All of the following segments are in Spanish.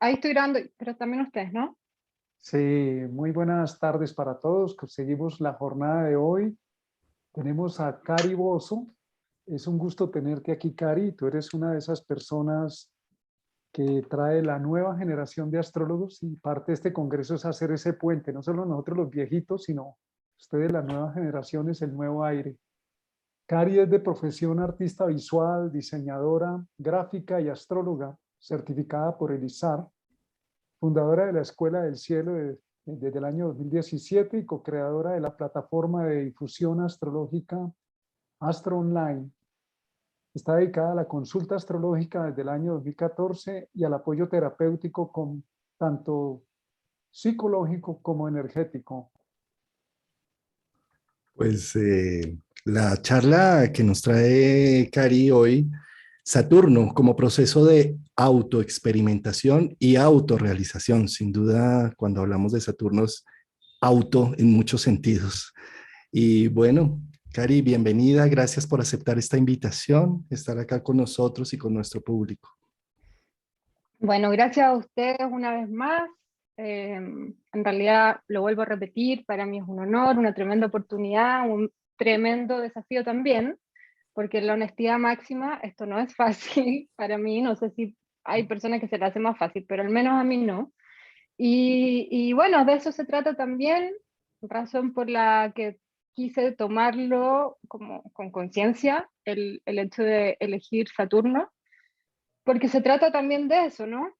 Ahí estoy grabando, pero también ustedes, ¿no? Sí, muy buenas tardes para todos. Seguimos la jornada de hoy. Tenemos a Cari Bozo. Es un gusto tenerte aquí, Cari. Tú eres una de esas personas que trae la nueva generación de astrólogos y parte de este congreso es hacer ese puente, no solo nosotros los viejitos, sino ustedes, las nuevas generaciones, el nuevo aire. Cari es de profesión artista visual, diseñadora, gráfica y astróloga, certificada por el ISAR, fundadora de la Escuela del Cielo desde el año 2017 y co-creadora de la plataforma de difusión astrológica Astro Online. Está dedicada a la consulta astrológica desde el año 2014 y al apoyo terapéutico con tanto psicológico como energético. Pues la charla que nos trae Cari hoy, Saturno como proceso de autoexperimentación y autorrealización. Sin duda, cuando hablamos de Saturno es auto en muchos sentidos. Y bueno, Cari, bienvenida. Gracias por aceptar esta invitación, estar acá con nosotros y con nuestro público. Bueno, gracias a ustedes una vez más. En realidad, lo vuelvo a repetir, para mí es un honor, una tremenda oportunidad, un tremendo desafío también, porque en la honestidad máxima esto no es fácil para mí, no sé si hay personas que se le hace más fácil, pero al menos a mí no. Y bueno, de eso se trata también, razón por la que quise tomarlo como con conciencia, el hecho de elegir Saturno, porque se trata también de eso, ¿no?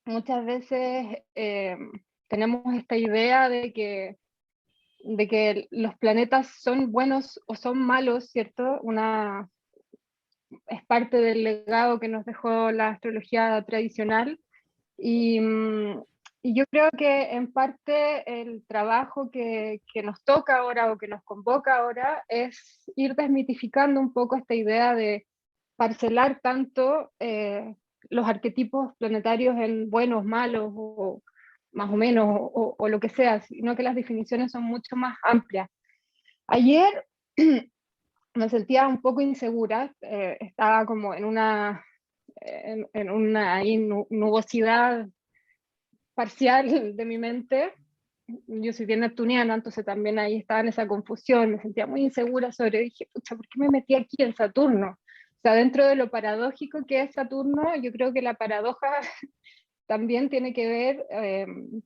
Muchas veces tenemos esta idea de que los planetas son buenos o son malos, ¿cierto? Es parte del legado que nos dejó la astrología tradicional. Y, y yo creo que en parte el trabajo que nos toca ahora o que nos convoca ahora es ir desmitificando un poco esta idea de parcelar tanto los arquetipos planetarios en buenos, malos o más o menos o lo que sea, sino que las definiciones son mucho más amplias. Ayer me sentía un poco insegura, estaba como en una ahí, nubosidad parcial de mi mente. Yo soy bien neptuniana, entonces también ahí estaba en esa confusión, me sentía muy insegura sobre, dije, pucha, ¿por qué me metí aquí en Saturno? O sea, dentro de lo paradójico que es Saturno, yo creo que la paradoja también tiene que ver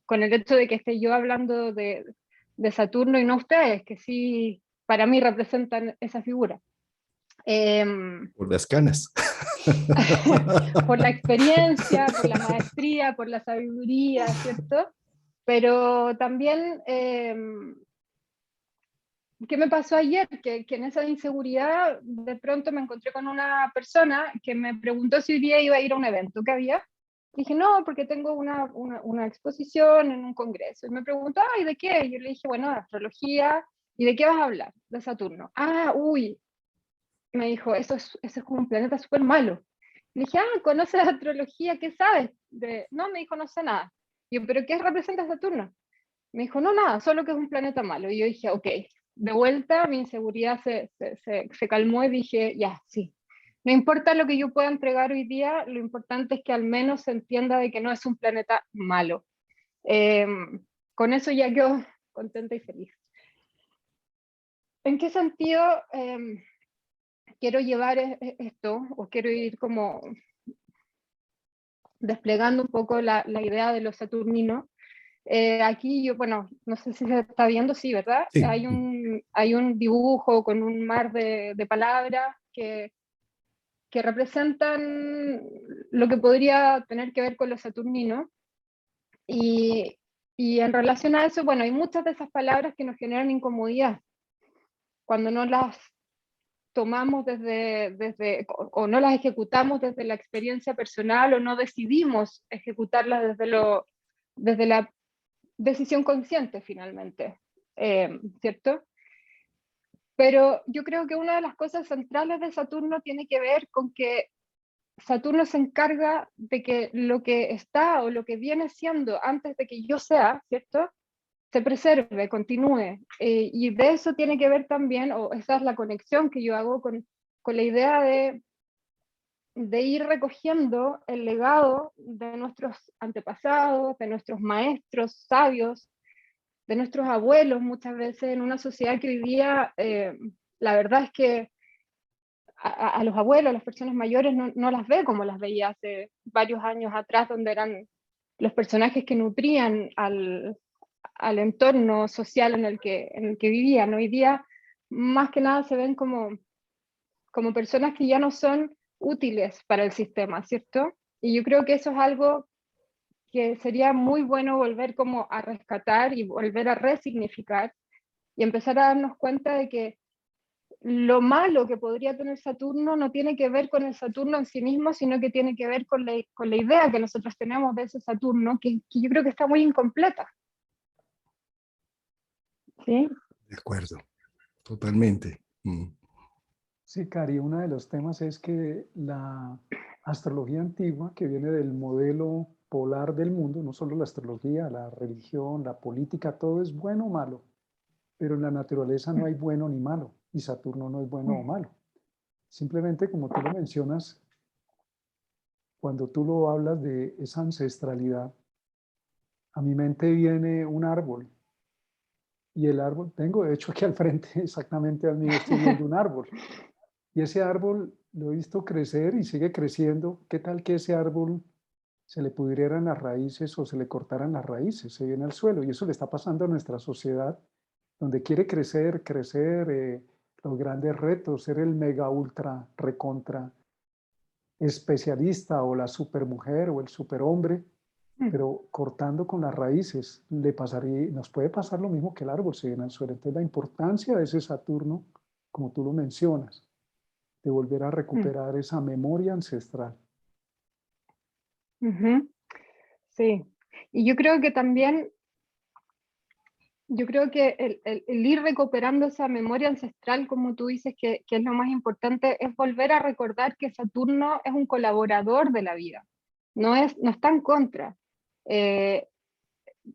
con el hecho de que esté yo hablando de Saturno y no ustedes, que sí, para mí representan esa figura. Por las canas. Por la experiencia, por la maestría, por la sabiduría, ¿cierto? Pero también, ¿qué me pasó ayer? Que en esa inseguridad de pronto me encontré con una persona que me preguntó si hoy día iba a ir a un evento que había. Dije, no, porque tengo una exposición en un congreso. Y me preguntó, ¿y de qué? Y yo le dije, bueno, de astrología. ¿Y de qué vas a hablar? De Saturno. Ah, uy. Me dijo, eso es como un planeta súper malo. Le dije, ¿conoces la astrología? ¿Qué sabes? No, me dijo, no sé nada. Y yo, ¿pero qué representa Saturno? Me dijo, no, nada, solo que es un planeta malo. Y yo dije, ok, de vuelta mi inseguridad se calmó y dije, ya, sí. No importa lo que yo pueda entregar hoy día, lo importante es que al menos se entienda de que no es un planeta malo. Eh, con eso ya quedo contenta y feliz. ¿En qué sentido quiero llevar esto? O quiero ir como desplegando un poco la idea de los saturninos. Aquí yo, bueno, no sé si se está viendo, sí, ¿verdad? Sí. Hay un dibujo con un mar de palabras que representan lo que podría tener que ver con los saturninos. Y, y en relación a eso, bueno, hay muchas de esas palabras que nos generan incomodidad cuando no las tomamos o no las ejecutamos desde la experiencia personal o no decidimos ejecutarlas desde la decisión consciente finalmente, ¿cierto? Pero yo creo que una de las cosas centrales de Saturno tiene que ver con que Saturno se encarga de que lo que está o lo que viene siendo antes de que yo sea, ¿cierto? Se preserve, continúe. Y de eso tiene que ver también, o esa es la conexión que yo hago con la idea de de ir recogiendo el legado de nuestros antepasados, de nuestros maestros sabios, de nuestros abuelos, muchas veces en una sociedad que hoy día, la verdad es que a los abuelos, a las personas mayores, no las ve como las veía hace varios años atrás, donde eran los personajes que nutrían al entorno social en el que vivían. Hoy día, más que nada, se ven como personas que ya no son útiles para el sistema, ¿cierto? Y yo creo que eso es algo que sería muy bueno volver como a rescatar y volver a resignificar y empezar a darnos cuenta de que lo malo que podría tener Saturno no tiene que ver con el Saturno en sí mismo, sino que tiene que ver con la idea que nosotros tenemos de ese Saturno, que yo creo que está muy incompleta. ¿Sí? De acuerdo, totalmente. Sí, Cari, uno de los temas es que la astrología antigua, que viene del modelo polar del mundo, no solo la astrología, la religión, la política, todo es bueno o malo, pero en la naturaleza no hay bueno ni malo, y Saturno no es bueno o malo. Simplemente, como tú lo mencionas, cuando tú lo hablas de esa ancestralidad, a mi mente viene un árbol, y el árbol, tengo de hecho aquí al frente, exactamente al mío, estoy viendo un árbol. Y ese árbol lo he visto crecer y sigue creciendo. ¿Qué tal que ese árbol se le pudrieran las raíces o se le cortaran las raíces? Se viene al suelo. Y eso le está pasando a nuestra sociedad, donde quiere crecer, los grandes retos, ser el mega ultra recontra especialista o la supermujer o el superhombre, pero cortando con las raíces. Nos puede pasar lo mismo que el árbol se viene al suelo. Entonces la importancia de ese Saturno, como tú lo mencionas, de volver a recuperar esa memoria ancestral. Sí, y yo creo que también, el ir recuperando esa memoria ancestral, como tú dices, que es lo más importante, es volver a recordar que Saturno es un colaborador de la vida, no está en contra.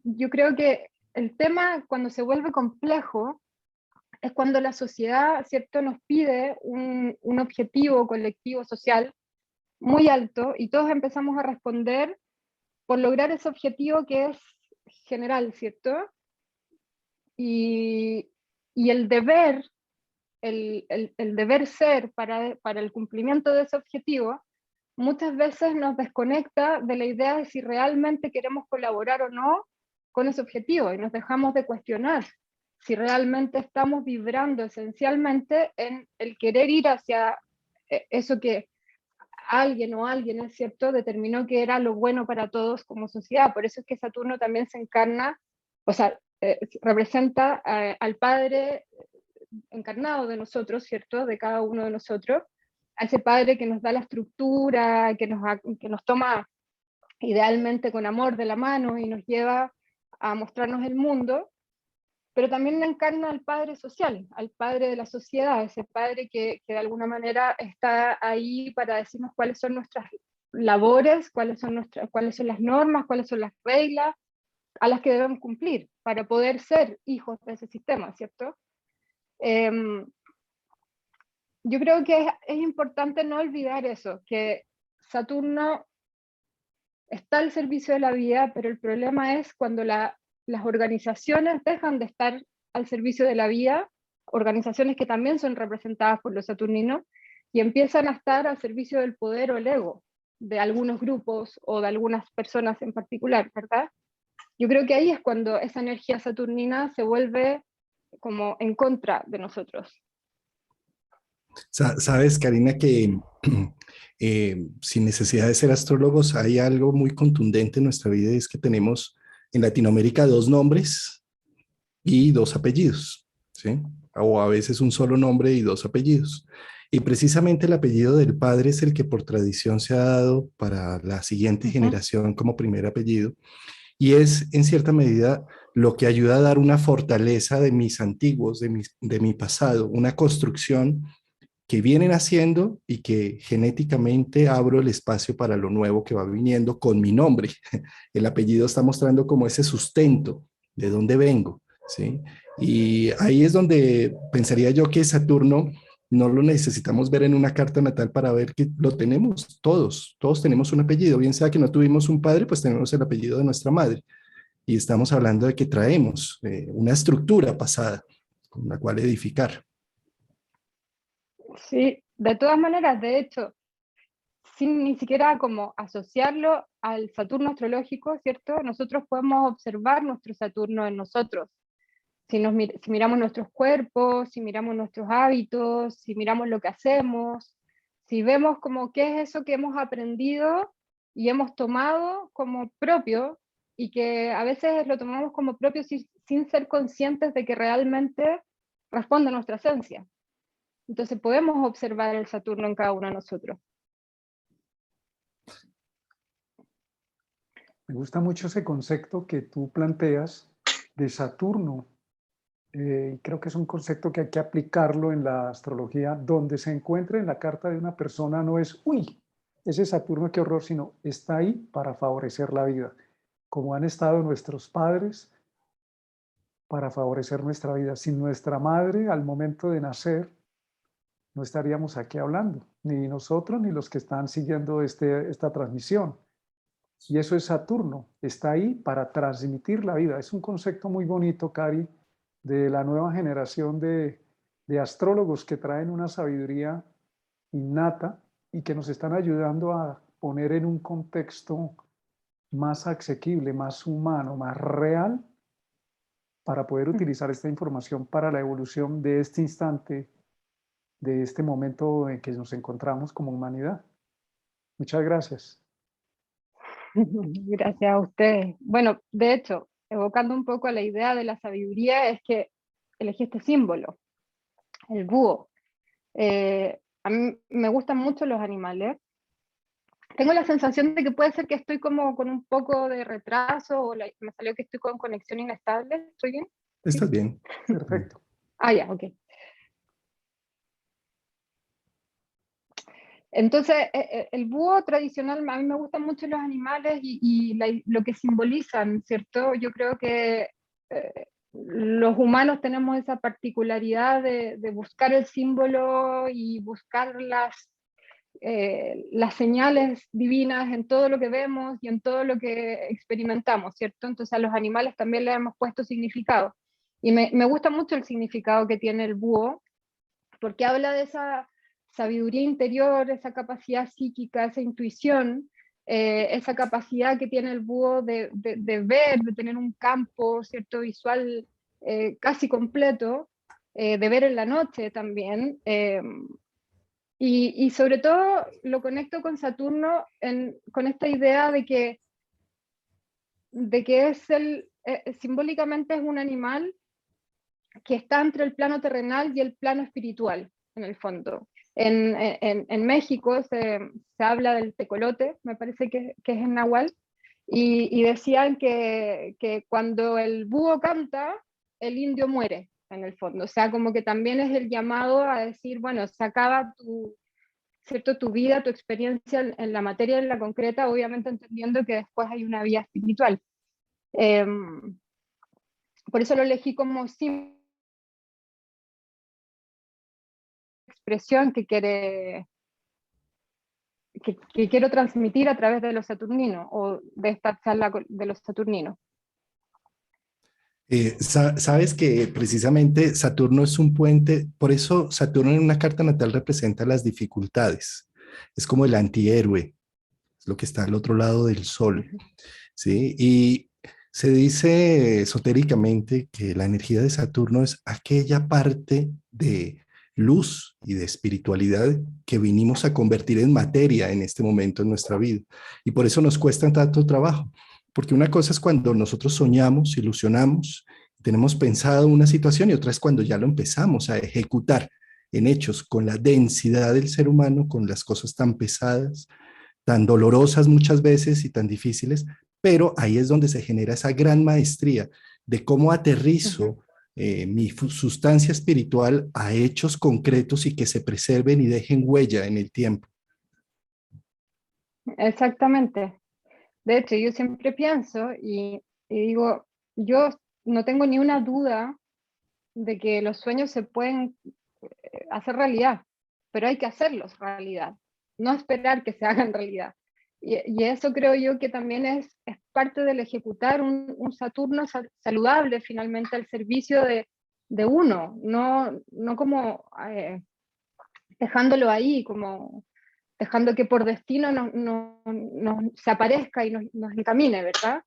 Yo creo que el tema cuando se vuelve complejo es cuando la sociedad, ¿cierto?, nos pide un objetivo colectivo social muy alto y todos empezamos a responder por lograr ese objetivo que es general, ¿cierto? Y, y el deber ser para el cumplimiento de ese objetivo, muchas veces nos desconecta de la idea de si realmente queremos colaborar o no con ese objetivo y nos dejamos de cuestionar si realmente estamos vibrando esencialmente en el querer ir hacia eso que alguien, es cierto, determinó que era lo bueno para todos como sociedad. Por eso es que Saturno también se encarna, o sea, representa al Padre encarnado de nosotros, ¿cierto? De cada uno de nosotros, a ese Padre que nos da la estructura, que nos toma idealmente con amor de la mano y nos lleva a mostrarnos el mundo, pero también encarna al padre social, al padre de la sociedad, ese padre que de alguna manera está ahí para decirnos cuáles son nuestras labores, cuáles son las normas, cuáles son las reglas a las que debemos cumplir para poder ser hijos de ese sistema, ¿cierto? Yo creo que es importante no olvidar eso, que Saturno está al servicio de la vida, pero el problema es cuando las organizaciones dejan de estar al servicio de la vida, organizaciones que también son representadas por los saturninos, y empiezan a estar al servicio del poder o el ego de algunos grupos o de algunas personas en particular, ¿verdad? Yo creo que ahí es cuando esa energía saturnina se vuelve como en contra de nosotros. Sabes, Karina, que sin necesidad de ser astrólogos, hay algo muy contundente en nuestra vida y es que tenemos en Latinoamérica dos nombres y dos apellidos, ¿sí? O a veces un solo nombre y dos apellidos. Y precisamente el apellido del padre es el que por tradición se ha dado para la siguiente generación como primer apellido. Y es en cierta medida lo que ayuda a dar una fortaleza de mis antiguos, de mi pasado, una construcción que vienen haciendo y que genéticamente abro el espacio para lo nuevo que va viniendo con mi nombre. El apellido está mostrando como ese sustento de dónde vengo, ¿sí? Y ahí es donde pensaría yo que Saturno No lo necesitamos ver en una carta natal para ver que lo tenemos todos tenemos un apellido, bien sea que no tuvimos un padre, pues tenemos el apellido de nuestra madre. Y estamos hablando de que traemos una estructura pasada con la cual edificar. Sí, de todas maneras, de hecho, sin ni siquiera como asociarlo al Saturno astrológico, ¿cierto? Nosotros podemos observar nuestro Saturno en nosotros. Si miramos nuestros cuerpos, si miramos nuestros hábitos, si miramos lo que hacemos, si vemos como qué es eso que hemos aprendido y hemos tomado como propio, y que a veces lo tomamos como propio sin ser conscientes de que realmente responde a nuestra esencia. Entonces podemos observar el Saturno en cada uno de nosotros. Me gusta mucho ese concepto que tú planteas de Saturno. Creo que es un concepto que hay que aplicarlo en la astrología. Donde se encuentre en la carta de una persona no es, uy, ese Saturno qué horror, sino está ahí para favorecer la vida, como han estado nuestros padres para favorecer nuestra vida. Sin nuestra madre, al momento de nacer, no estaríamos aquí hablando, ni nosotros ni los que están siguiendo esta transmisión. Y eso es Saturno, está ahí para transmitir la vida. Es un concepto muy bonito, Cari, de la nueva generación de astrólogos que traen una sabiduría innata y que nos están ayudando a poner en un contexto más asequible, más humano, más real, para poder utilizar esta información para la evolución de este instante, de este momento en que nos encontramos como humanidad. Muchas gracias. Gracias a ustedes. Bueno, de hecho, evocando un poco a la idea de la sabiduría, es que elegí este símbolo, el búho. A mí me gustan mucho los animales. Tengo la sensación de que puede ser que estoy como con un poco de retraso o me salió que estoy con conexión inestable. ¿Estoy bien? ¿Sí? ¿Estás bien? Perfecto. Ah, ya, ok. Entonces, el búho tradicional, a mí me gustan mucho los animales y lo que simbolizan, ¿cierto? Yo creo que los humanos tenemos esa particularidad de buscar el símbolo y buscar las señales divinas en todo lo que vemos y en todo lo que experimentamos, ¿cierto? Entonces a los animales también le hemos puesto significado. Y me gusta mucho el significado que tiene el búho, porque habla de esa sabiduría interior, esa capacidad psíquica, esa intuición, esa capacidad que tiene el búho de ver, de tener un campo, ¿cierto? Visual casi completo, de ver en la noche también. Y sobre todo lo conecto con Saturno con esta idea de que simbólicamente es un animal que está entre el plano terrenal y el plano espiritual, en el fondo. En México se habla del tecolote, me parece que es en Nahual, y decían que cuando el búho canta, el indio muere, en el fondo. O sea, como que también es el llamado a decir, bueno, se acaba ¿cierto? Tu vida, tu experiencia en la materia, en la concreta, obviamente entendiendo que después hay una vía espiritual. Por eso lo elegí como expresión que quiero transmitir a través de los saturninos o de esta charla de los saturninos. Sabes que precisamente Saturno es un puente, por eso Saturno en una carta natal representa las dificultades, es como el antihéroe, es lo que está al otro lado del sol, ¿sí? Y se dice esotéricamente que la energía de Saturno es aquella parte de luz y de espiritualidad que vinimos a convertir en materia en este momento en nuestra vida. Y por eso nos cuesta tanto trabajo, porque una cosa es cuando nosotros soñamos, ilusionamos, tenemos pensado una situación y otra es cuando ya lo empezamos a ejecutar en hechos con la densidad del ser humano, con las cosas tan pesadas, tan dolorosas muchas veces y tan difíciles, pero ahí es donde se genera esa gran maestría de cómo aterrizo mi sustancia espiritual a hechos concretos y que se preserven y dejen huella en el tiempo. Exactamente. De hecho, yo siempre pienso y digo, yo no tengo ni una duda de que los sueños se pueden hacer realidad, pero hay que hacerlos realidad, no esperar que se hagan realidad. Y eso creo yo que también es parte del ejecutar un Saturno saludable finalmente al servicio de uno, no como dejándolo ahí, como dejando que por destino se aparezca y nos encamine, ¿verdad?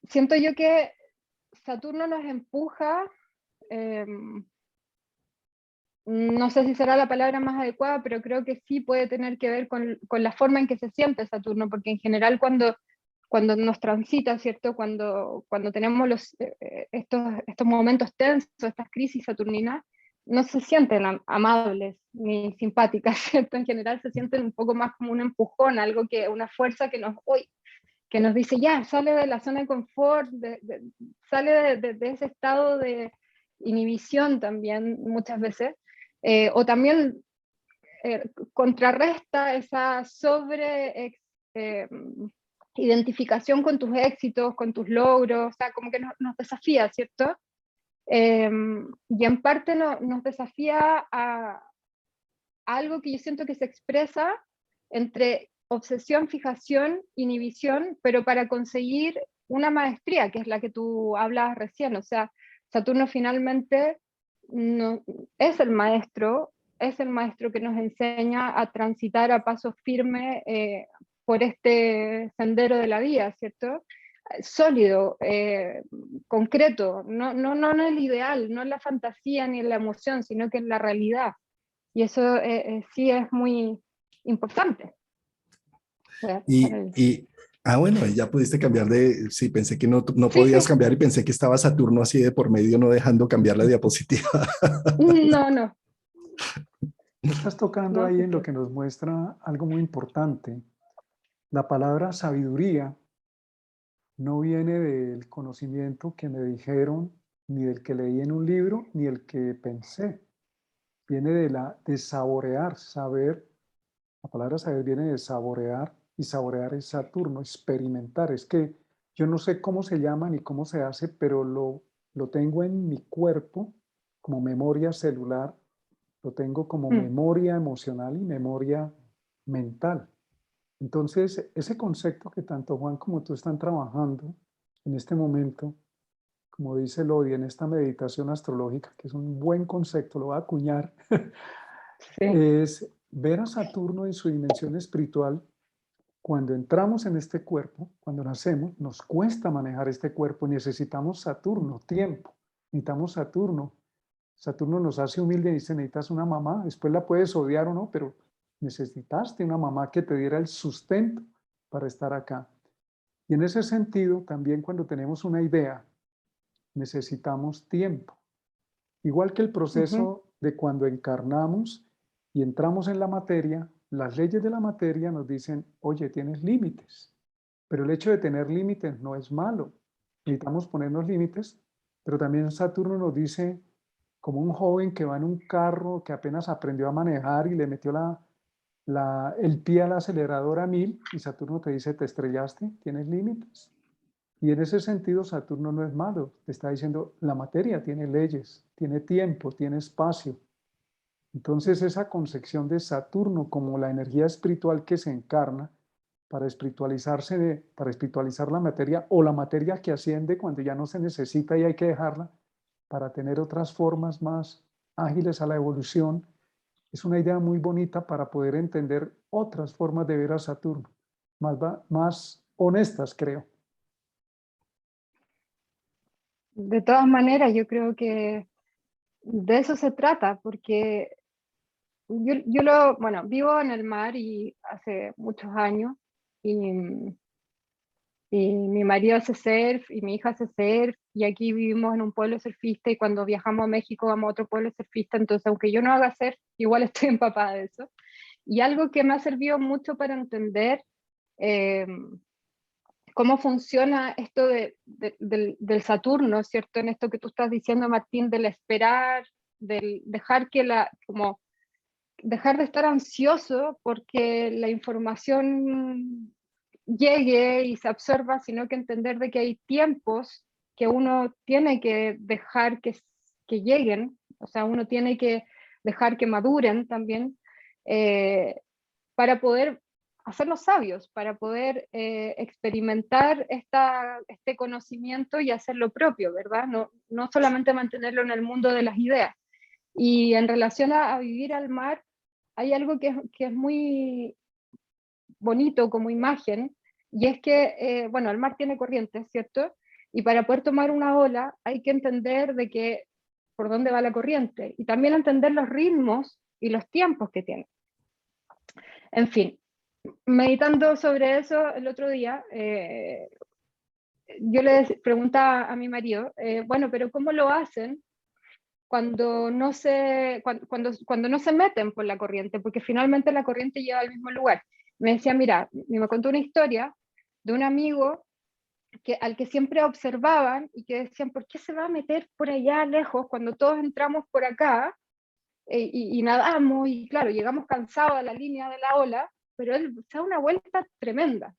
Siento yo que Saturno nos empuja, no sé si será la palabra más adecuada, pero creo que sí puede tener que ver con la forma en que se siente Saturno, porque en general cuando nos transita, ¿cierto? Cuando tenemos estos momentos tensos, estas crisis saturninas, no se sienten amables ni simpáticas, ¿cierto? En general se sienten un poco más como un empujón, algo una fuerza que nos dice, ya, sale de la zona de confort, sale de ese estado de inhibición también muchas veces, o también contrarresta esa identificación con tus éxitos, con tus logros, o sea, como que nos desafía, ¿cierto? Y en parte nos desafía a algo que yo siento que se expresa entre obsesión, fijación, inhibición, pero para conseguir una maestría, que es la que tú hablas recién, o sea, Saturno finalmente no, es el maestro que nos enseña a transitar a paso firme por este sendero de la vida, ¿cierto? Sólido, concreto, no en el ideal, no en la fantasía ni en la emoción, sino que en la realidad. Y eso sí es muy importante. Bueno, ya pudiste cambiar sí, pensé que no Sí, podías sí, cambiar y pensé que estaba Saturno así de por medio, no dejando cambiar la diapositiva. no, Tú estás tocando no, ahí sí, en lo sí. que nos muestra algo muy importante. La palabra sabiduría no viene del conocimiento que me dijeron, ni del que leí en un libro, ni el que pensé. Viene de saborear, saber. La palabra saber viene de saborear, y saborear es Saturno, experimentar. Es que yo no sé cómo se llama ni cómo se hace, pero lo tengo en mi cuerpo como memoria celular, lo tengo como Mm, memoria emocional y memoria mental. Entonces, ese concepto que tanto Juan como tú están trabajando en este momento, como dice Lodi, en esta meditación astrológica, que es un buen concepto, lo voy a acuñar, sí. es ver a Saturno en su dimensión espiritual. Cuando entramos en este cuerpo, cuando nacemos, nos cuesta manejar este cuerpo, necesitamos Saturno, tiempo, necesitamos Saturno. Saturno nos hace humilde y dice, necesitas una mamá, después la puedes odiar o no, pero necesitaste una mamá que te diera el sustento para estar acá. Y en ese sentido, también cuando tenemos una idea, necesitamos tiempo. Igual que el Ujú, proceso de cuando encarnamos y entramos en la materia, las leyes de la materia nos dicen, oye, tienes límites, pero el hecho de tener límites no es malo. Necesitamos ponernos límites, pero también Saturno nos dice, como un joven que va en un carro que apenas aprendió a manejar y le metió el pie al acelerador a 1000 y Saturno te dice, te estrellaste, tienes límites. Y en ese sentido, Saturno no es malo. Te está diciendo, la materia tiene leyes, tiene tiempo, tiene espacio. Entonces, esa concepción de Saturno como la energía espiritual que se encarna para para espiritualizar la materia o la materia que asciende cuando ya no se necesita y hay que dejarla para tener otras formas más ágiles a la evolución, es una idea muy bonita para poder entender otras formas de ver a Saturno, más honestas, creo. De todas maneras, yo creo que de eso se trata, porque bueno, vivo en el mar y hace muchos años, y, y mi marido hace surf y mi hija hace surf, y aquí vivimos en un pueblo surfista, y cuando viajamos a México vamos a otro pueblo surfista, entonces aunque yo no haga surf, igual estoy empapada de eso. Y algo que me ha servido mucho para entender eh, cómo funciona esto del Saturno, ¿cierto? En esto que tú estás diciendo, Martín, del esperar, del dejar como dejar de estar ansioso porque la información llegue y se absorba, sino que entender de que hay tiempos que uno tiene que dejar que que lleguen, o sea, uno tiene que dejar que maduren también, para poder hacernos sabios, para poder experimentar este conocimiento y hacerlo propio, ¿verdad? No solamente mantenerlo en el mundo de las ideas. Y en relación a vivir al mar, hay algo que es muy bonito como imagen, y es que, bueno, el mar tiene corrientes, ¿cierto? Y para poder tomar una ola hay que entender de que por dónde va la corriente, y también entender los ritmos y los tiempos que tiene. En fin, meditando sobre eso el otro día, yo le preguntaba a mi marido, bueno, pero ¿cómo lo hacen cuando cuando no se meten por la corriente? Porque finalmente la corriente lleva al mismo lugar. Me decía, mira, me contó una historia de un amigo al que siempre observaban y que decían, ¿por qué se va a meter por allá lejos cuando todos entramos por acá y nadamos? Y claro, llegamos cansados a la línea de la ola, pero él se da una vuelta tremenda,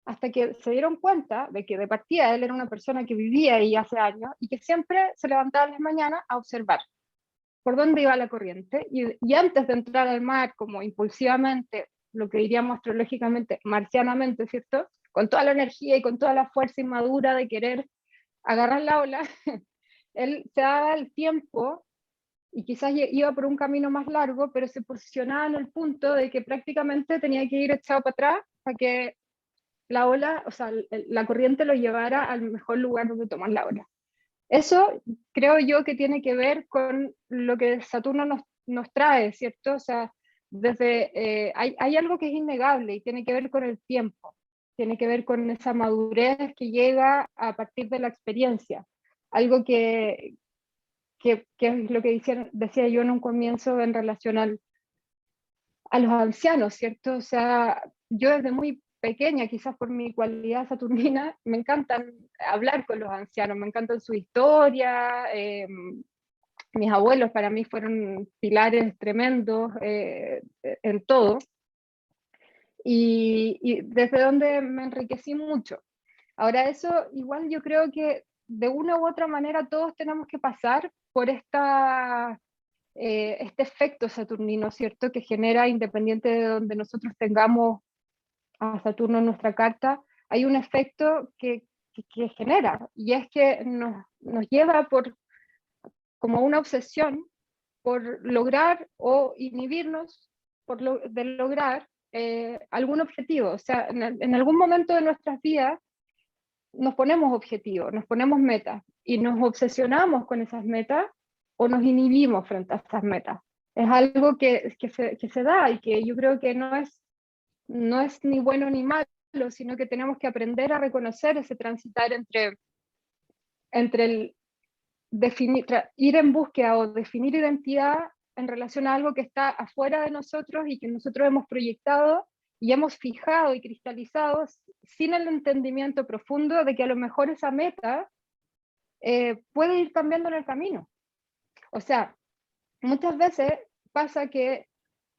hasta que se dieron cuenta de que de partida él era una persona que vivía ahí hace años y que siempre se levantaba en las mañanas a observar por dónde iba la corriente, y antes de entrar al mar, como impulsivamente, lo que diríamos astrológicamente, marcianamente, ¿cierto? Con toda la energía y con toda la fuerza inmadura de querer agarrar la ola, él se daba el tiempo y quizás iba por un camino más largo, pero se posicionaba en el punto de que prácticamente tenía que ir echado para atrás para que la ola, o sea, la corriente lo llevara al mejor lugar donde tomar la ola. Eso creo yo que tiene que ver con lo que Saturno nos trae, ¿cierto? O sea, hay algo que es innegable y tiene que ver con el tiempo, tiene que ver con esa madurez que llega a partir de la experiencia. Algo que es lo que decía yo en un comienzo en relación a los ancianos, ¿cierto? O sea, yo desde muy pequeña, quizás por mi cualidad saturnina, me encantan hablar con los ancianos, me encantan su historia. Mis abuelos para mí fueron pilares tremendos en todo, y desde donde me enriquecí mucho. Ahora eso, igual yo creo que de una u otra manera todos tenemos que pasar por este efecto saturnino, ¿cierto? Que genera, independiente de donde nosotros tengamos a Saturno en nuestra carta, hay un efecto que genera, y es que nos lleva como una obsesión por lograr o inhibirnos de lograr algún objetivo. O sea, en algún momento de nuestras vidas nos ponemos objetivos, nos ponemos metas y nos obsesionamos con esas metas o nos inhibimos frente a esas metas. Es algo que se da y que yo creo que no es ni bueno ni malo, sino que tenemos que aprender a reconocer ese transitar entre el ir en búsqueda o definir identidad en relación a algo que está afuera de nosotros y que nosotros hemos proyectado y hemos fijado y cristalizado sin el entendimiento profundo de que a lo mejor esa meta puede ir cambiando en el camino. O sea, muchas veces pasa que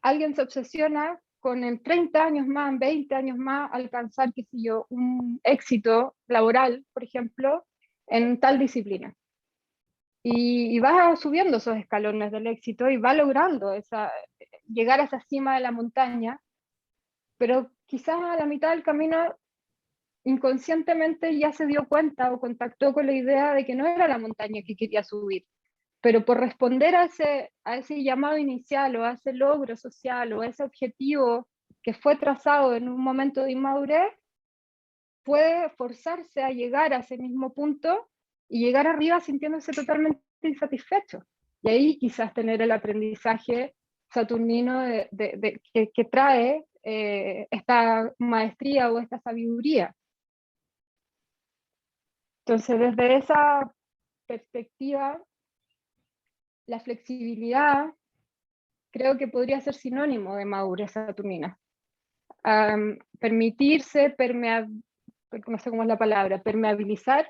alguien se obsesiona con en 30 años más, en 20 años más, alcanzar, qué sé yo, un éxito laboral, por ejemplo, en tal disciplina. Y va subiendo esos escalones del éxito y va logrando llegar a esa cima de la montaña, pero quizás a la mitad del camino inconscientemente ya se dio cuenta o contactó con la idea de que no era la montaña que quería subir, pero por responder a ese llamado inicial o a ese logro social o a ese objetivo que fue trazado en un momento de inmadurez, puede forzarse a llegar a ese mismo punto y llegar arriba sintiéndose totalmente insatisfecho. Y ahí quizás tener el aprendizaje saturnino que trae esta maestría o esta sabiduría. Entonces, desde esa perspectiva, la flexibilidad creo que podría ser sinónimo de madurez saturnina. Permitirse, no sé cómo es la palabra, permeabilizar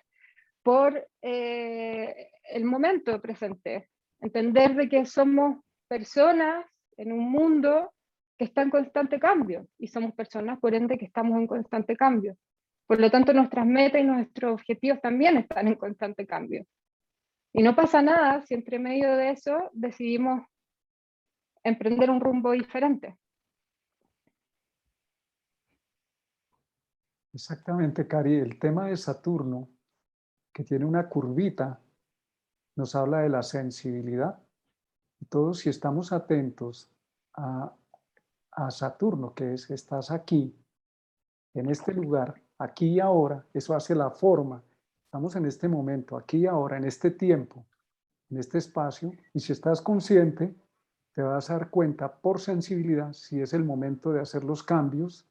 por el momento presente. Entender de que somos personas en un mundo que está en constante cambio, y somos personas, por ende, que estamos en constante cambio. Por lo tanto, nuestras metas y nuestros objetivos también están en constante cambio. Y no pasa nada si entre medio de eso decidimos emprender un rumbo diferente. Exactamente, Cari. El tema de Saturno, que tiene una curvita, nos habla de la sensibilidad. Y todos, si estamos atentos a, a Saturno, que es, estás aquí, en este lugar, aquí y ahora, eso hace la forma. Estamos en este momento, aquí y ahora, en este tiempo, en este espacio, y si estás consciente, te vas a dar cuenta por sensibilidad si es el momento de hacer los cambios,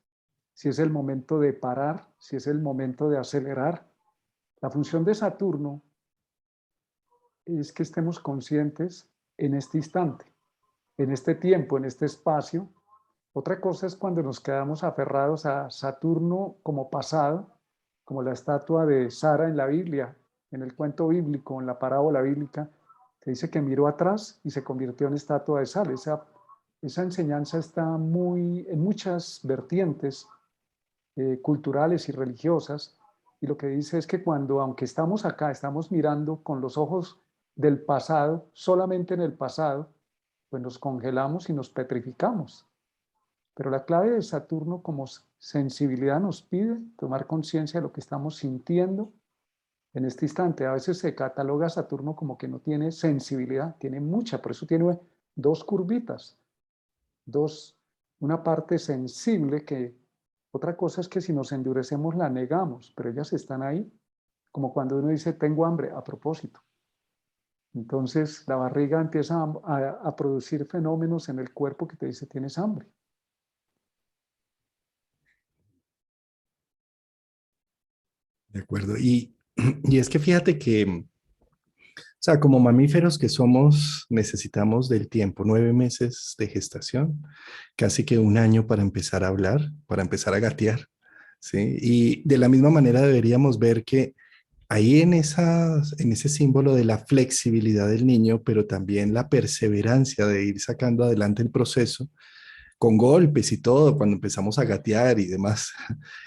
si es el momento de parar, si es el momento de acelerar. La función de Saturno es que estemos conscientes en este instante, en este tiempo, en este espacio. Otra cosa es cuando nos quedamos aferrados a Saturno como pasado, como la estatua de Sara en la Biblia, en el cuento bíblico, en la parábola bíblica, que dice que miró atrás y se convirtió en estatua de sal. Esa enseñanza está en muchas vertientes culturales y religiosas, y lo que dice es que cuando, aunque estamos acá, estamos mirando con los ojos del pasado, solamente en el pasado, pues nos congelamos y nos petrificamos. Pero la clave de Saturno como sensibilidad nos pide tomar conciencia de lo que estamos sintiendo en este instante. A veces se cataloga a Saturno como que no tiene sensibilidad, tiene mucha, por eso tiene dos curvitas, una parte sensible que otra cosa es que si nos endurecemos la negamos, pero ellas están ahí, como cuando uno dice tengo hambre a propósito. Entonces la barriga empieza a producir fenómenos en el cuerpo que te dice tienes hambre. De acuerdo. Y es que fíjate que, o sea, como mamíferos que somos, necesitamos del tiempo, 9 meses de gestación, casi que un año para empezar a hablar, para empezar a gatear, ¿sí? Y de la misma manera deberíamos ver que ahí en ese símbolo de la flexibilidad del niño, pero también la perseverancia de ir sacando adelante el proceso, con golpes y todo, cuando empezamos a gatear y demás,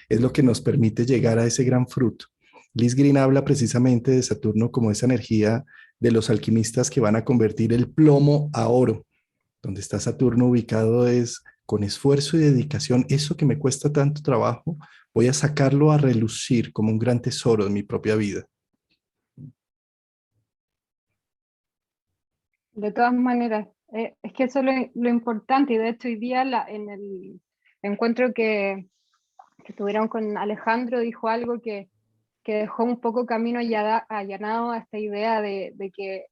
es lo que nos permite llegar a ese gran fruto. Liz Green habla precisamente de Saturno como esa energía de los alquimistas que van a convertir el plomo a oro. Donde está Saturno ubicado es con esfuerzo y dedicación, eso que me cuesta tanto trabajo, voy a sacarlo a relucir como un gran tesoro de mi propia vida. De todas maneras, es que eso es lo importante, y de hecho hoy día en el encuentro que tuvieron con Alejandro dijo algo que dejó un poco camino allanado a esta idea de que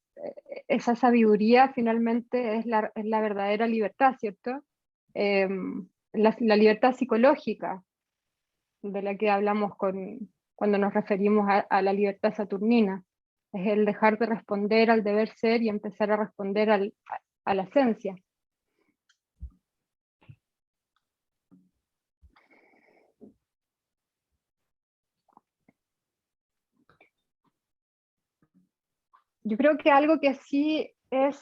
esa sabiduría finalmente es la verdadera libertad, ¿cierto? La libertad psicológica de la que hablamos cuando nos referimos a la libertad saturnina. Es el dejar de responder al deber ser y empezar a responder a la esencia. Yo creo que algo que sí es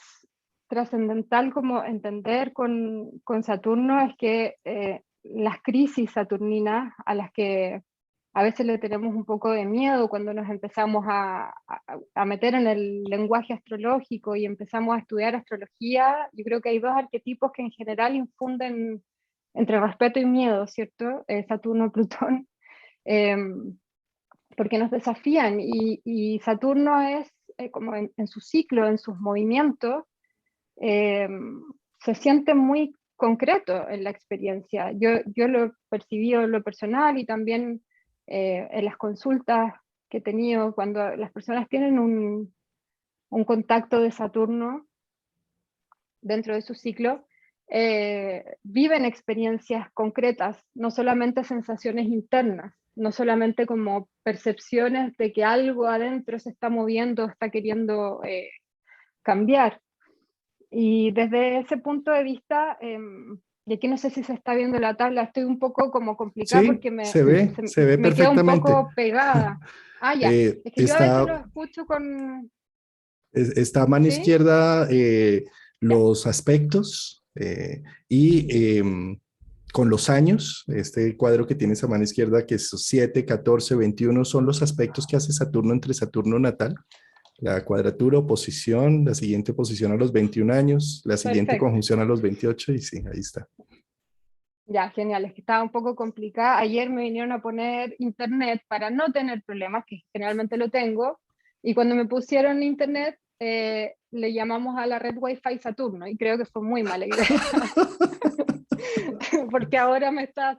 trascendental como entender con Saturno es que las crisis saturninas a las que a veces le tenemos un poco de miedo cuando nos empezamos a meter en el lenguaje astrológico y empezamos a estudiar astrología, yo creo que hay dos arquetipos que en general infunden entre respeto y miedo, ¿cierto? Saturno, Plutón, porque nos desafían y Saturno es como en su ciclo, en sus movimientos, se siente muy concreto en la experiencia. Yo lo he percibido en lo personal y también en las consultas que he tenido, cuando las personas tienen un contacto de Saturno dentro de su ciclo, viven experiencias concretas, no solamente sensaciones internas, no solamente como percepciones de que algo adentro se está moviendo, está queriendo cambiar. Y desde ese punto de vista, y aquí no sé si se está viendo la tabla, estoy un poco como complicada Sí, porque se ve me queda un perfectamente. poco pegada. Ah, ya, es que yo a veces lo Está, escucho con... está a mano ¿Sí? izquierda Ya. los aspectos y con los años, este cuadro que tienes a mano izquierda, que es 7, 14, 21, son los aspectos que hace Saturno entre Saturno natal. La cuadratura, oposición, la siguiente oposición a los 21 años, la siguiente Perfecto. conjunción a los 28 y sí, ahí está. Ya, genial, es que estaba un poco complicada. Ayer me vinieron a poner internet para no tener problemas, que generalmente lo tengo, y cuando me pusieron internet, le llamamos a la red Wi-Fi Saturno, y creo que fue muy mala idea, porque ahora me está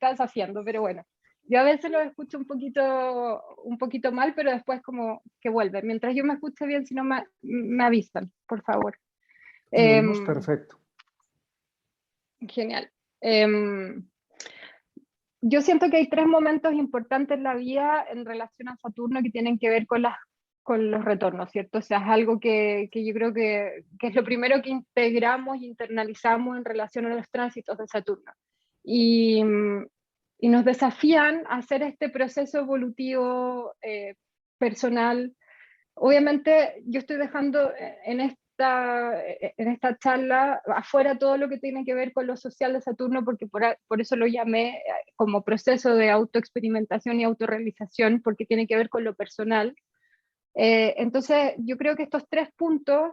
desafiando, pero bueno. Yo a veces lo escucho un poquito mal, pero después como que vuelve. Mientras yo me escuche bien, si no me avisan, por favor. Lo oímos Em, perfecto. Genial. Yo siento que hay tres momentos importantes en la vida en relación a Saturno que tienen que ver con los retornos, ¿cierto? O sea, es algo que yo creo que es lo primero que integramos y internalizamos en relación a los tránsitos de Saturno. Y, y nos desafían a hacer este proceso evolutivo personal. Obviamente yo estoy dejando en esta charla afuera todo lo que tiene que ver con lo social de Saturno, porque por eso lo llamé como proceso de autoexperimentación y autorrealización, porque tiene que ver con lo personal. Entonces yo creo que estos tres puntos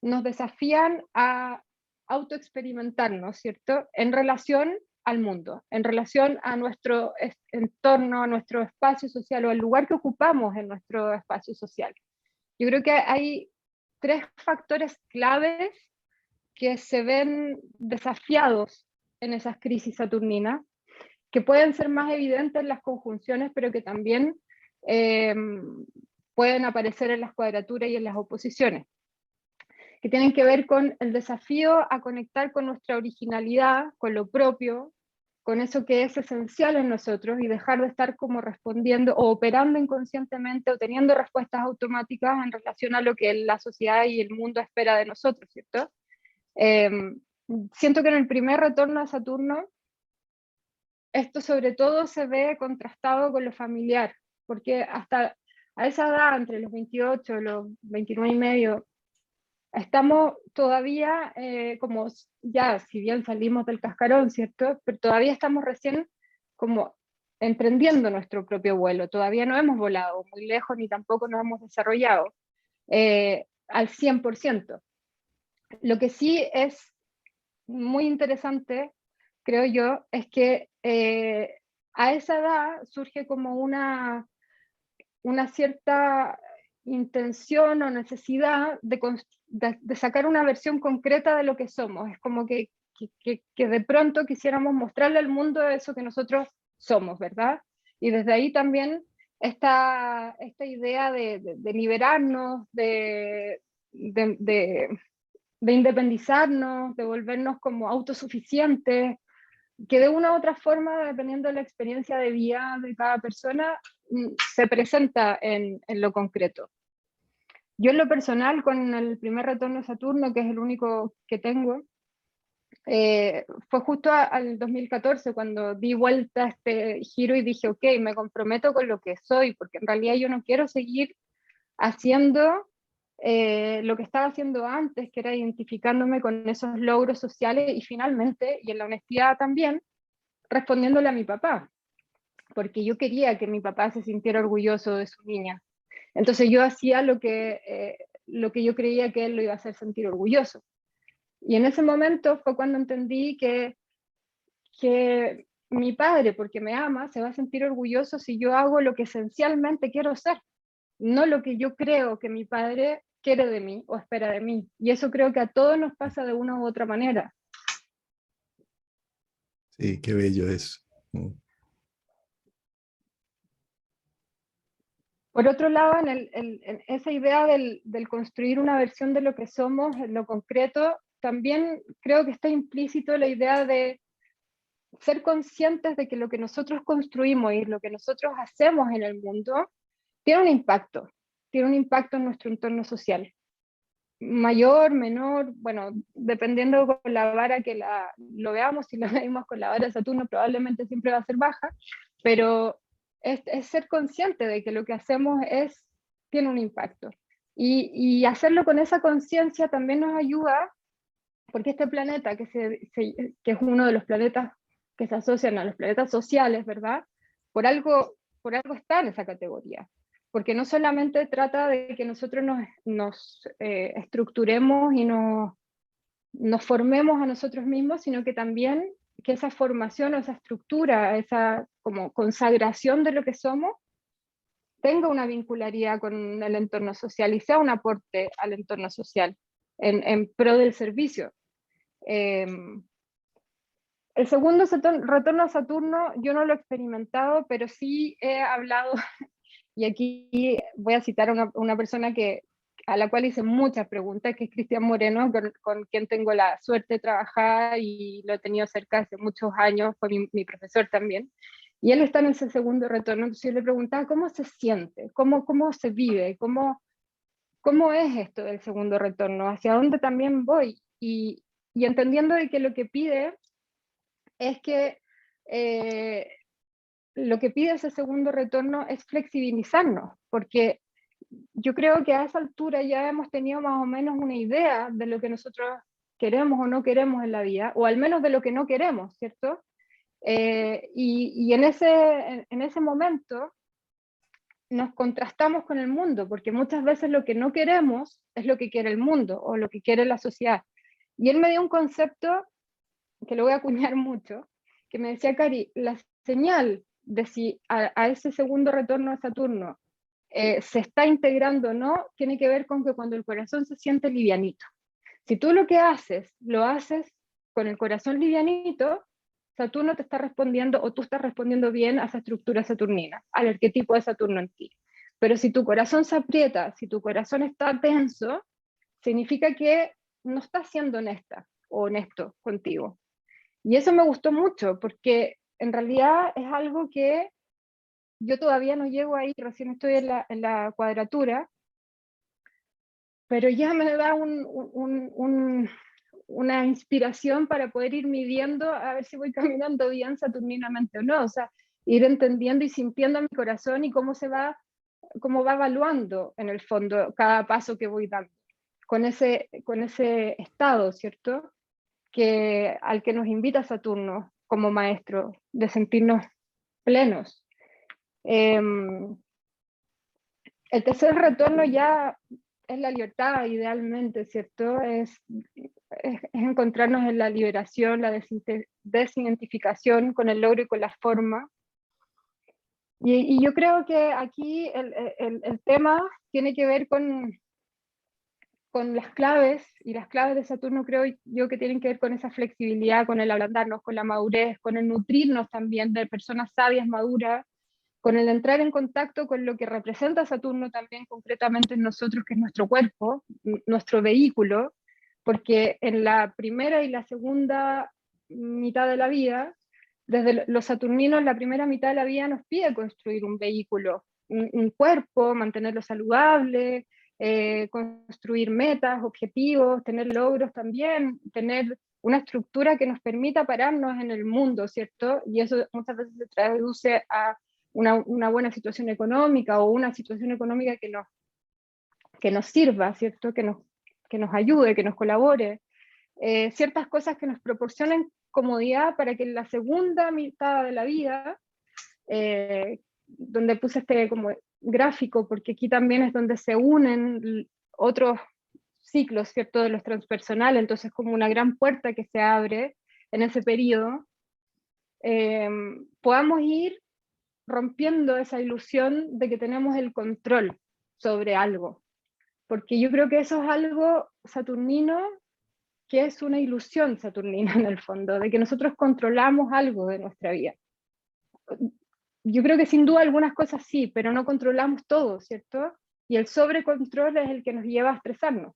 nos desafían a autoexperimentarnos, ¿cierto? En relación al mundo, en relación a nuestro entorno, a nuestro espacio social o al lugar que ocupamos en nuestro espacio social. Yo creo que hay tres factores claves que se ven desafiados en esas crisis saturninas, que pueden ser más evidentes en las conjunciones, pero que también eh, pueden aparecer en las cuadraturas y en las oposiciones, que tienen que ver con el desafío a conectar con nuestra originalidad, con lo propio, con eso que es esencial en nosotros y dejar de estar como respondiendo o operando inconscientemente o teniendo respuestas automáticas en relación a lo que la sociedad y el mundo espera de nosotros, ¿cierto? Eh, Siento que en el primer retorno a Saturno, esto sobre todo se ve contrastado con lo familiar, porque hasta a esa edad, entre los 28 y los 29 y medio, estamos todavía como ya, si bien salimos del cascarón, ¿cierto? Pero todavía estamos recién como emprendiendo nuestro propio vuelo. Todavía no hemos volado muy lejos ni tampoco nos hemos desarrollado al 100%. Lo que sí es muy interesante, creo yo, es que a esa edad surge como una cierta intención o necesidad de sacar una versión concreta de lo que somos. Es como que de pronto quisiéramos mostrarle al mundo eso que nosotros somos, ¿verdad? Y desde ahí también esta idea de liberarnos, de, de, de independizarnos, de volvernos como autosuficientes, que de una u otra forma, dependiendo de la experiencia de vida de cada persona, se presenta en lo concreto. Yo en lo personal, con el primer retorno de Saturno, que es el único que tengo, fue justo al 2014 cuando di vuelta a este giro y dije, ok, me comprometo con lo que soy, porque en realidad yo no quiero seguir haciendo lo que estaba haciendo antes, que era identificándome con esos logros sociales y finalmente, y en la honestidad también, respondiéndole a mi papá, porque yo quería que mi papá se sintiera orgulloso de su niña. Entonces yo hacía lo que yo creía que él lo iba a hacer sentir orgulloso. Y en ese momento fue cuando entendí que mi padre, porque me ama, se va a sentir orgulloso si yo hago lo que esencialmente quiero ser, no lo que yo creo que mi padre quiere de mí o espera de mí. Y eso creo que a todos nos pasa de una u otra manera. Sí, qué bello es. Por otro lado, en esa idea del construir una versión de lo que somos en lo concreto, también creo que está implícito la idea de ser conscientes de que lo que nosotros construimos y lo que nosotros hacemos en el mundo tiene un impacto en nuestro entorno social. Mayor, menor, bueno, dependiendo con la vara que lo veamos, si lo veamos con la vara de Saturno probablemente siempre va a ser baja, pero es ser consciente de que lo que hacemos tiene un impacto. Y hacerlo con esa conciencia también nos ayuda, porque este planeta, que es uno de los planetas que se asocian a los planetas sociales, ¿verdad? Por algo está en esa categoría. porque no solamente trata de que nosotros nos estructuremos y nos formemos a nosotros mismos, sino que también que esa formación o esa estructura, esa como consagración de lo que somos, tenga una vincularidad con el entorno social y sea un aporte al entorno social en pro del servicio. El segundo retorno a Saturno yo no lo he experimentado, pero sí he hablado, y aquí voy a citar a una persona a la cual hice muchas preguntas, que es Cristian Moreno, con quien tengo la suerte de trabajar y lo he tenido cerca hace muchos años, fue mi profesor también. Y él está en ese segundo retorno, entonces yo le preguntaba cómo se siente, cómo se vive, cómo es esto del segundo retorno, hacia dónde también voy. Y entendiendo de que lo que pide es que lo que pide ese segundo retorno es flexibilizarnos, porque yo creo que a esa altura ya hemos tenido más o menos una idea de lo que nosotros queremos o no queremos en la vida, o al menos de lo que no queremos, ¿cierto? Y en ese momento nos contrastamos con el mundo, porque muchas veces lo que no queremos es lo que quiere el mundo o lo que quiere la sociedad. Y él me dio un concepto que lo voy a acuñar mucho, que me decía, Cari, la señal de si a ese segundo retorno de Saturno se está integrando o no, tiene que ver con que cuando el corazón se siente livianito. Si tú lo que haces, lo haces con el corazón livianito, Saturno te está respondiendo o tú estás respondiendo bien a esa estructura saturnina, al arquetipo de Saturno en ti. Pero si tu corazón se aprieta, si tu corazón está tenso, significa que no estás siendo honesta o honesto contigo. Y eso me gustó mucho, porque en realidad es algo que yo todavía no llego ahí, recién estoy en la cuadratura, pero ya me da una inspiración para poder ir midiendo a ver si voy caminando bien saturninamente o no, o sea, ir entendiendo y sintiendo mi corazón y cómo va evaluando en el fondo cada paso que voy dando, con ese estado, ¿cierto? Al que nos invita Saturno como maestro, de sentirnos plenos. El tercer retorno ya es la libertad, idealmente, ¿cierto? Es encontrarnos en la liberación, la desidentificación con el logro y con la forma. Y yo creo que aquí el tema tiene que ver con las claves, y las claves de Saturno creo yo que tienen que ver con esa flexibilidad, con el ablandarnos, con la madurez, con el nutrirnos también de personas sabias, maduras, con el entrar en contacto con lo que representa Saturno también concretamente en nosotros, que es nuestro cuerpo, nuestro vehículo, porque en la primera y la segunda mitad de la vida, desde los saturninos, la primera mitad de la vida nos pide construir un vehículo, un cuerpo, mantenerlo saludable, construir metas, objetivos, tener logros también, tener una estructura que nos permita pararnos en el mundo, ¿cierto? Y eso muchas veces se traduce a una buena situación económica o una situación económica que nos sirva, ¿cierto? Que nos ayude, que nos colabore. Ciertas cosas que nos proporcionen comodidad para que en la segunda mitad de la vida, donde puse este como gráfico, porque aquí también es donde se unen otros ciclos, ¿cierto? De los transpersonales, entonces como una gran puerta que se abre en ese periodo, podamos ir rompiendo esa ilusión de que tenemos el control sobre algo, porque yo creo que eso es algo saturnino, que es una ilusión saturnina en el fondo, de que nosotros controlamos algo de nuestra vida. Yo creo que sin duda algunas cosas sí, pero no controlamos todo, ¿cierto? Y el sobrecontrol es el que nos lleva a estresarnos.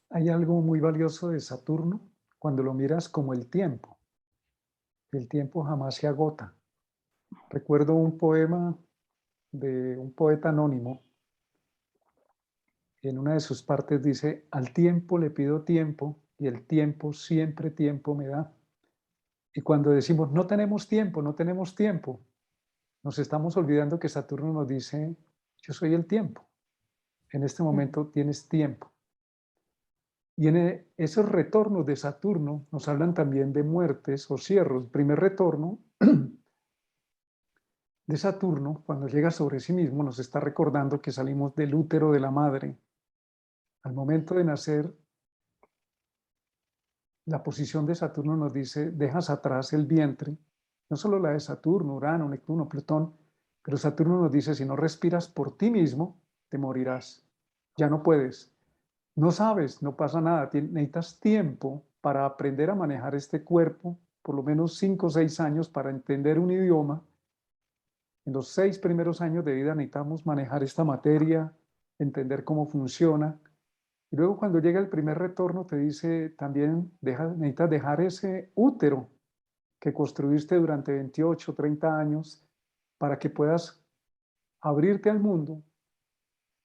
Hay algo muy valioso de Saturno cuando lo miras como el tiempo. El tiempo jamás se agota. Recuerdo un poema de un poeta anónimo. En una de sus partes dice: al tiempo le pido tiempo y el tiempo siempre tiempo me da. Y cuando decimos no tenemos tiempo, no tenemos tiempo, nos estamos olvidando que Saturno nos dice: yo soy el tiempo. En este momento tienes tiempo. Y en esos retornos de Saturno nos hablan también de muertes o cierros. El primer retorno de Saturno, cuando llega sobre sí mismo, nos está recordando que salimos del útero de la madre. Al momento de nacer, la posición de Saturno nos dice, dejas atrás el vientre, no solo la de Saturno, Urano, Neptuno, Plutón, pero Saturno nos dice, si no respiras por ti mismo, te morirás. Ya no puedes. No sabes, no pasa nada. Necesitas tiempo para aprender a manejar este cuerpo, por lo menos 5 o 6 años para entender un idioma. En los 6 primeros años de vida necesitamos manejar esta materia, entender cómo funciona. Y luego cuando llega el primer retorno te dice también necesitas dejar ese útero que construiste durante 28, 30 años para que puedas abrirte al mundo,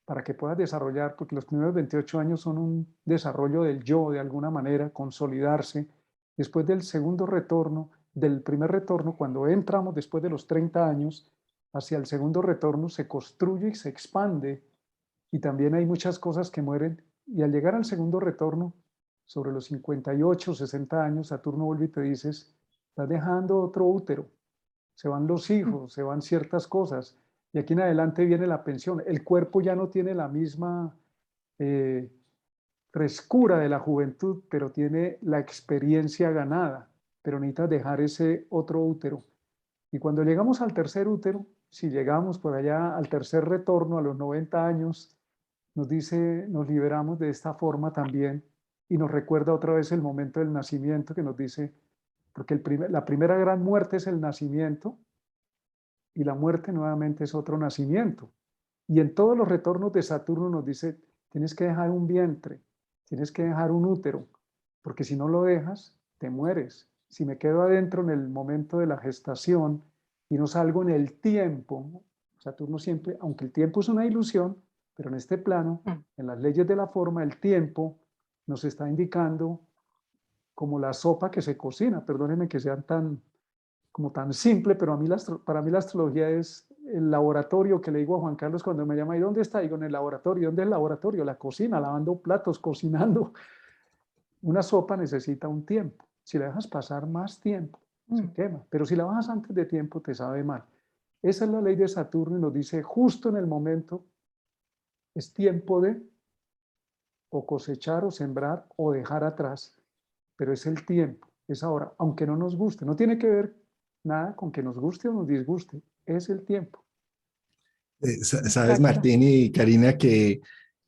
para que puedas desarrollar, porque los primeros 28 años son un desarrollo del yo de alguna manera, consolidarse. Después del segundo retorno, del primer retorno, cuando entramos después de los 30 años, hacia el segundo retorno se construye y se expande. Y también hay muchas cosas que mueren. Y al llegar al segundo retorno, sobre los 58, 60 años, Saturno vuelve y te dices, estás dejando otro útero, se van los hijos, se van ciertas cosas, y aquí en adelante viene la pensión. El cuerpo ya no tiene la misma eh, frescura de la juventud, pero tiene la experiencia ganada, pero necesitas dejar ese otro útero. Y cuando llegamos al tercer útero, si llegamos por allá al tercer retorno a los 90 años, nos dice, nos liberamos de esta forma también y nos recuerda otra vez el momento del nacimiento que nos dice, porque la primera gran muerte es el nacimiento y la muerte nuevamente es otro nacimiento. Y en todos los retornos de Saturno nos dice, tienes que dejar un vientre, tienes que dejar un útero, porque si no lo dejas, te mueres. Si me quedo adentro en el momento de la gestación y no salgo en el tiempo, Saturno siempre, aunque el tiempo es una ilusión, pero en este plano, en las leyes de la forma, el tiempo nos está indicando como la sopa que se cocina. Perdónenme que sean como tan simple, pero para mí la astrología es el laboratorio que le digo a Juan Carlos cuando me llama, ¿y dónde está? Digo, en el laboratorio. ¿Dónde es el laboratorio? La cocina, lavando platos, cocinando. Una sopa necesita un tiempo. Si la dejas pasar más tiempo, se quema. Pero si la bajas antes de tiempo, te sabe mal. Esa es la ley de Saturno y nos dice, justo en el momento, es tiempo de o cosechar o sembrar o dejar atrás. Pero es el tiempo, es ahora, aunque no nos guste. No tiene que ver nada con que nos guste o nos disguste, es el tiempo. Sabes, Exacto. Martín y Karina, que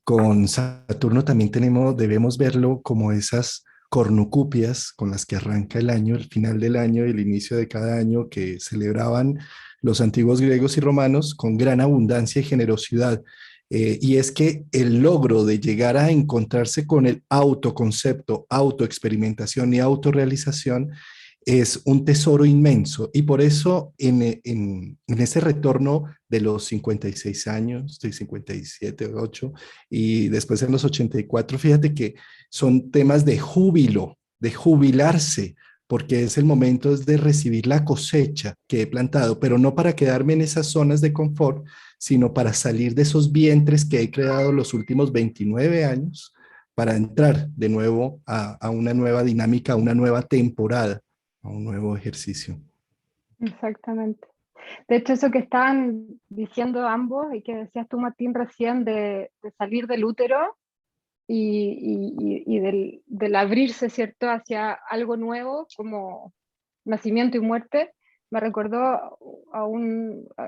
con Saturno también debemos verlo como esas cornucopias con las que arranca el año, el final del año y el inicio de cada año que celebraban los antiguos griegos y romanos con gran abundancia y generosidad. Y es que el logro de llegar a encontrarse con el autoconcepto, autoexperimentación y autorrealización es un tesoro inmenso y por eso en ese retorno de los 56 años, estoy 57, 8 y después en los 84, fíjate que son temas de júbilo, de jubilarse, porque es el momento de recibir la cosecha que he plantado, pero no para quedarme en esas zonas de confort, sino para salir de esos vientres que he creado los últimos 29 años para entrar de nuevo a una nueva dinámica, a una nueva temporada, a un nuevo ejercicio. Exactamente. De hecho, eso que estaban diciendo ambos y que decías tú, Martín, recién de salir del útero y del abrirse, ¿cierto?, hacia algo nuevo como nacimiento y muerte, me recordó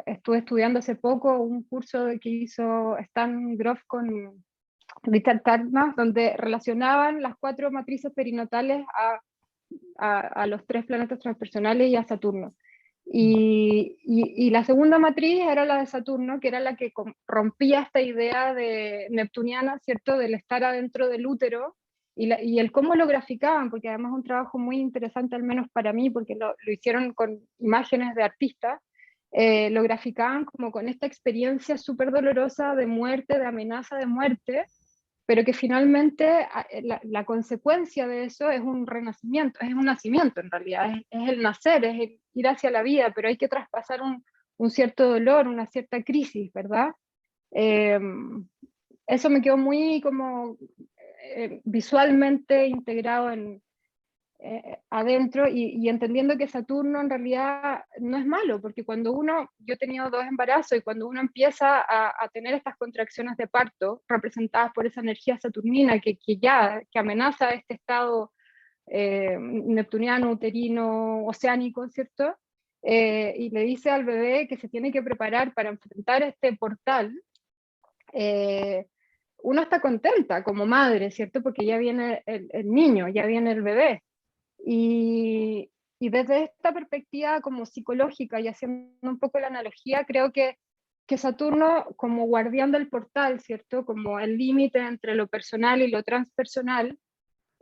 estuve estudiando hace poco un curso que hizo Stan Grof con Richard Tarnas, donde relacionaban las 4 matrices perinatales a los 3 planetas transpersonales y a Saturno. Y la segunda matriz era la de Saturno, que era la que rompía esta idea de neptuniana, ¿cierto?, del estar adentro del útero, y el cómo lo graficaban, porque además es un trabajo muy interesante, al menos para mí, porque lo hicieron con imágenes de artistas, lo graficaban como con esta experiencia súper dolorosa de muerte, de amenaza de muerte, pero que finalmente la consecuencia de eso es un renacimiento, es un nacimiento en realidad, es el nacer, es el ir hacia la vida, pero hay que traspasar un cierto dolor, una cierta crisis, ¿verdad? Eh, Eso me quedó muy como visualmente integrado adentro y entendiendo que Saturno en realidad no es malo, porque yo he tenido 2 embarazos y cuando uno empieza a tener estas contracciones de parto representadas por esa energía saturnina que amenaza este estado neptuniano, uterino, oceánico, ¿cierto? Y le dice al bebé que se tiene que preparar para enfrentar este portal, uno está contenta como madre, ¿cierto? Porque ya viene el niño, ya viene el bebé. Y desde esta perspectiva como psicológica y haciendo un poco la analogía, creo que Saturno como guardián del portal, ¿cierto? Como el límite entre lo personal y lo transpersonal,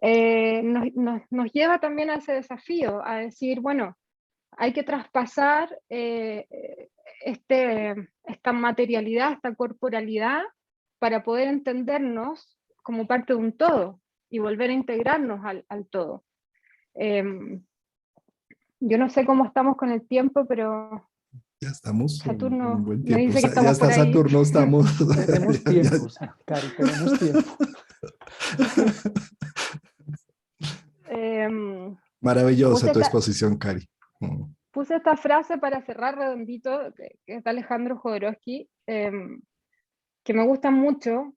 nos lleva también a ese desafío, a decir, bueno, hay que traspasar esta materialidad, esta corporalidad, para poder entendernos como parte de un todo y volver a integrarnos al todo. Yo no sé cómo estamos con el tiempo, pero Ya estamos en un Saturno buen me tiempo. dice que Ya estamos está por ahí. Saturno, estamos. Tenemos tiempo, Cari, tenemos tiempo. Maravillosa Puse tu esta, exposición, Cari. Mm. puse esta frase para cerrar redondito, que es de Alejandro Jodorowsky, que me gusta mucho,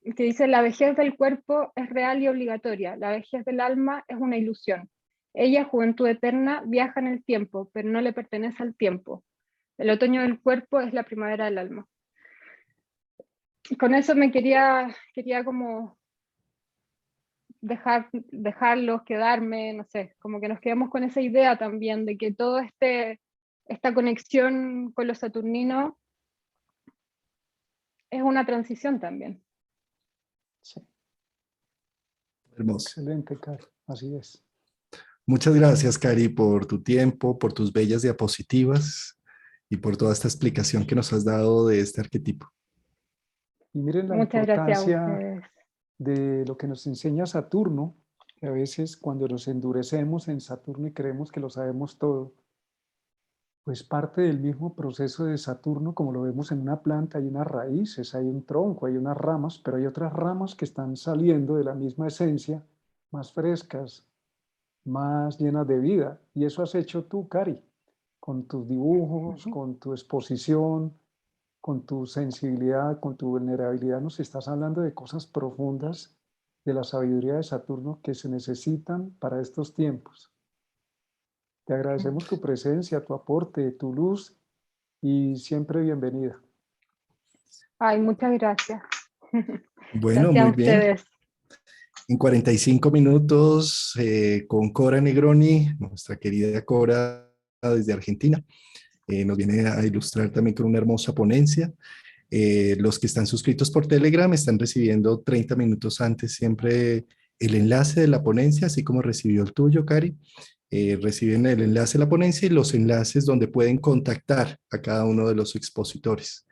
que dice: la vejez del cuerpo es real y obligatoria, la vejez del alma es una ilusión. Ella, juventud eterna, viaja en el tiempo, pero no le pertenece al tiempo. El otoño del cuerpo es la primavera del alma. Y con eso me quería como dejarlos, quedarme, no sé, como que nos quedamos con esa idea también de que todo esta conexión con los saturninos es una transición también. Sí, Hermoso. excelente, Cari, así es. Muchas gracias, Cari, por tu tiempo, por tus bellas diapositivas y por toda esta explicación que nos has dado de este arquetipo. Y miren la Muchas gracias a importancia ustedes. de lo que nos enseña Saturno, que a veces cuando nos endurecemos en Saturno y creemos que lo sabemos todo, pues parte del mismo proceso de Saturno, como lo vemos en una planta, hay unas raíces, hay un tronco, hay unas ramas, pero hay otras ramas que están saliendo de la misma esencia, más frescas, más llenas de vida. Y eso has hecho tú, Cari, con tus dibujos, con tu exposición, con tu sensibilidad, con tu vulnerabilidad. Nos estás hablando de cosas profundas de la sabiduría de Saturno que se necesitan para estos tiempos. Te agradecemos tu presencia, tu aporte, tu luz y siempre bienvenida. Ay, muchas gracias. Bueno, Gracias a muy bien. ustedes. En 45 minutos con Cora Negroni, nuestra querida Cora desde Argentina. Nos viene a ilustrar también con una hermosa ponencia. Los que están suscritos por Telegram están recibiendo 30 minutos antes siempre el enlace de la ponencia, así como recibió el tuyo, Cari. Reciben el enlace de la ponencia y los enlaces donde pueden contactar a cada uno de los expositores.